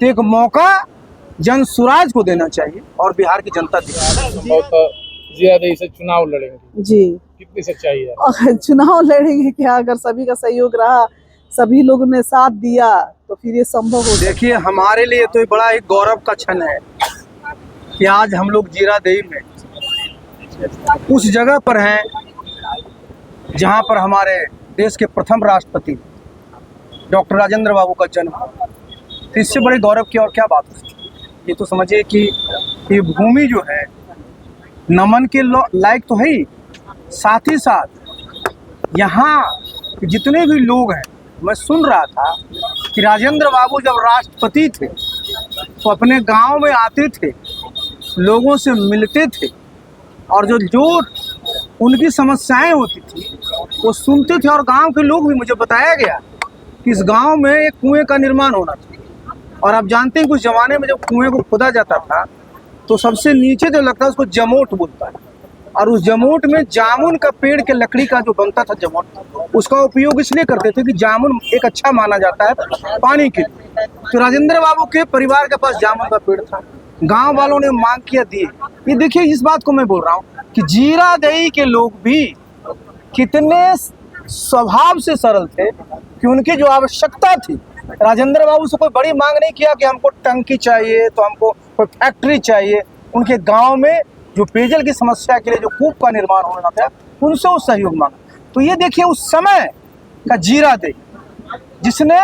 तो एक मौका जन स्वराज को देना चाहिए और बिहार की जनता जिया देवी से चुनाव लड़ेंगे जी। कितनी सच्चाई है? और चुनाव लड़ेंगे क्या, अगर सभी का सहयोग रहा, सभी लोगों ने साथ दिया तो फिर ये संभव हो। देखिए, हमारे लिए तो बड़ा ही गौरव का क्षण है कि आज हम लोग जीरा देवी में उस जगह पर हैं जहां पर हमारे देश के प्रथम राष्ट्रपति डॉक्टर राजेंद्र बाबू का जन्म हुआ। तो इससे बड़े गौरव की और क्या बात है। ये तो समझिए कि ये भूमि जो है नमन के लायक तो है ही, साथ ही साथ यहाँ जितने भी लोग हैं, मैं सुन रहा था कि राजेंद्र बाबू जब राष्ट्रपति थे तो अपने गांव में आते थे, लोगों से मिलते थे और जो उनकी समस्याएं होती थी वो सुनते थे। और गांव के लोग भी, मुझे बताया गया कि इस गांव में एक कुएं का निर्माण होना था। और आप जानते हैं कुछ ज़माने में जब कुएं को खोदा जाता था तो सबसे नीचे जो लगता है उसको जमोट बोलता है, और उस जमोट में जामुन का पेड़ के लकड़ी का जो बनता था जमोट, उसका उपयोग इसलिए करते थे कि जामुन एक अच्छा माना जाता है पानी के लिए। तो राजेंद्र बाबू के परिवार के पास जामुन का पेड़ था, गांव वालों ने मांग किया, दिए। ये देखिए, इस बात को मैं बोल रहा हूँ कि जीरा देवी के लोग भी कितने स्वभाव से सरल थे कि उनकी जो आवश्यकता थी, राजेंद्र बाबू से कोई बड़ी मांग नहीं किया कि हमको टंकी चाहिए तो हमको कोई फैक्ट्री चाहिए। उनके गांव में जो पेयजल की समस्या के लिए जो कूप का निर्माण होना था, उनसे वो सहयोग मांगा। तो ये देखिए, उस समय का जीरा देवी जिसने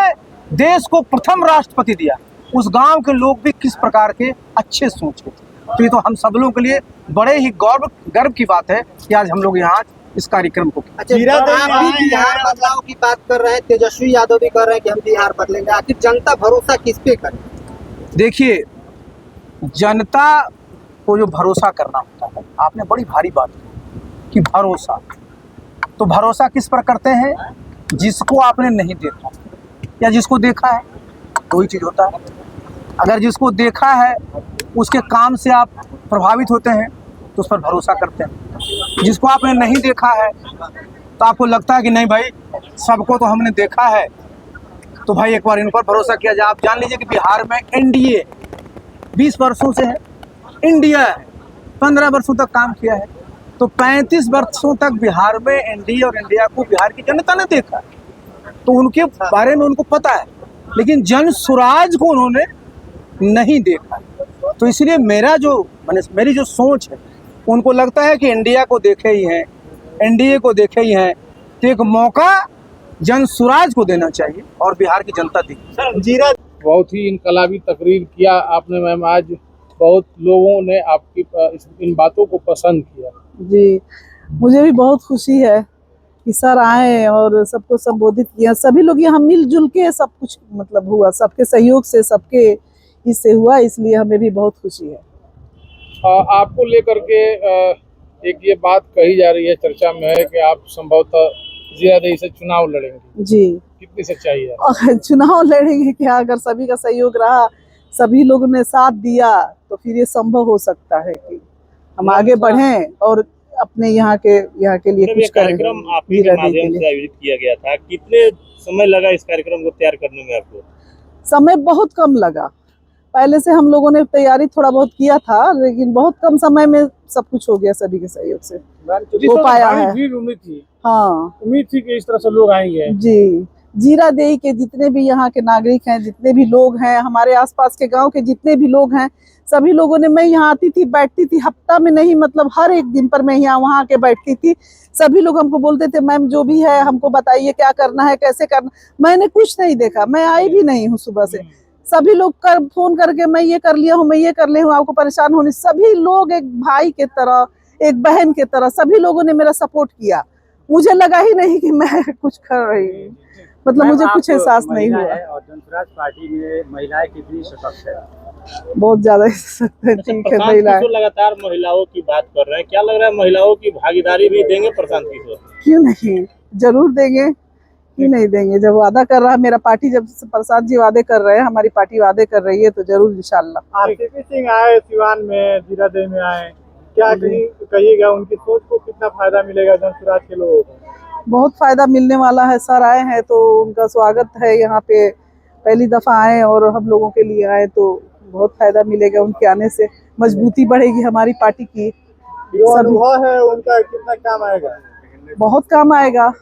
देश को प्रथम राष्ट्रपति दिया, उस गांव के लोग भी किस प्रकार के अच्छे सोचे थे। तो ये तो हम सब लोगों के लिए बड़े ही गर्व की बात है कि आज हम लोग यहाँ इस कार्यक्रम को। अच्छा, आप भी बिहार बदलाव की बात कर रहे हैं, तेजस्वी यादव भी कर रहे हैं कि हम बिहार बदलेंगे। आखिर जनता भरोसा किस पे करे? देखिए, जनता को जो भरोसा करना होता है, आपने बड़ी भारी बात की कि भरोसा, तो भरोसा किस पर करते हैं? जिसको आपने नहीं देखा या जिसको देखा है, वही चीज़ होता है। अगर जिसको देखा है उसके काम से आप प्रभावित होते हैं तो उस पर भरोसा करते हैं। जिसको आपने नहीं देखा है तो आपको लगता है कि नहीं भाई, सबको तो हमने देखा है, तो भाई एक बार इन पर भरोसा किया जाए। आप जान लीजिए कि बिहार में एनडीए 20 वर्षों से है, इंडिया है 15 वर्षों तक काम किया है। तो 35 वर्षों तक बिहार में एनडीए और इंडिया को बिहार की जनता ने देखा, तो उनके बारे में उनको पता है, लेकिन जन स्वराज को उन्होंने नहीं देखा। तो इसलिए मेरी जो सोच है, उनको लगता है कि इंडिया को देखे ही हैं, एनडीए को देखे ही हैं, तो एक मौका जन स्वराज को देना चाहिए और बिहार की जनता दी। जीरा बहुत ही इनकलाबी तकरीर किया आपने मैम, आज बहुत लोगों ने आपकी इन बातों को पसंद किया। जी, मुझे भी बहुत खुशी है कि सर आए और सबको संबोधित किया। सभी लोग यहाँ मिलजुल के सब कुछ मतलब हुआ, सबके सहयोग से, सबके इससे हुआ, इसलिए हमें भी बहुत खुशी है। आपको लेकर के एक ये बात कही जा रही है, चर्चा में है कि आप संभवतः जिया देवी से चुनाव लड़ेंगे। जी। कितनी सच्चाई है? और चुनाव लड़ेंगे क्या, अगर सभी का सहयोग रहा, सभी लोगों ने साथ दिया तो फिर ये संभव हो सकता है कि हम आगे बढ़ें और अपने यहाँ के लिए कुछ करें। कार्यक्रम आपके माध्यम से आयोजित किया गया था, कितने समय लगा इस कार्यक्रम को तैयार करने में आपको? समय बहुत कम लगा। पहले से हम लोगों ने तैयारी थोड़ा बहुत किया था, लेकिन बहुत कम समय में सब कुछ हो गया, सभी के सहयोग से हो पाया है। उम्मीद थी, हाँ, उम्मीद थी कि इस तरह से लोग आएंगे। जी, जीरा देवी के जितने भी यहाँ के नागरिक हैं, जितने भी लोग हैं, हमारे आसपास के गांव के जितने भी लोग हैं, सभी लोगों ने, मैं यहाँ आती थी, बैठती थी, हफ्ता में नहीं मतलब हर एक दिन पर मैं यहाँ वहाँ आके बैठती थी। सभी लोग हमको बोलते थे मैम जो भी है हमको बताइए क्या करना है, कैसे करना। मैंने कुछ नहीं देखा, मैं आई भी नहीं हूँ सुबह से। सभी लोग फोन करके मैं ये कर लिया हूँ, मैं ये कर लिया हूँ, आपको परेशान होने। सभी लोग एक भाई के तरह, एक बहन के तरह सभी लोगों ने मेरा सपोर्ट किया। मुझे लगा ही नहीं कि मैं कुछ कर रही हूँ, मतलब मुझे कुछ एहसास नहीं हुआ। और जनस्वराज पार्टी में महिलाएं कितनी सशक्त है? बहुत ज्यादा सशक्त है। ठीक है, महिलाएं लगातार महिलाओं की बात कर रहे हैं, क्या लग रहा है महिलाओं की भागीदारी भी देंगे प्रशांत किशोर? क्यों नहीं, जरूर देंगे, क्यों नहीं देंगे। जब वादा कर रहा है मेरा पार्टी, जब प्रसाद जी वादे कर रहे हैं, हमारी पार्टी वादे कर रही है, तो जरूर इंशाल्लाह। आरसीपी सिंह आए सिवान में, जीरा देवी में आए, क्या कहिएगा, उनकी सोच को कितना फायदा मिलेगा जन स्वराज के लोगों को? बहुत फायदा मिलने वाला है। सर आए हैं तो उनका स्वागत है यहाँ पे, पहली दफा आए और हम लोगों के लिए आए तो बहुत फायदा मिलेगा उनके आने से, मजबूती बढ़ेगी हमारी पार्टी की। जो अनुभव है उनका कितना काम आएगा? बहुत काम आएगा।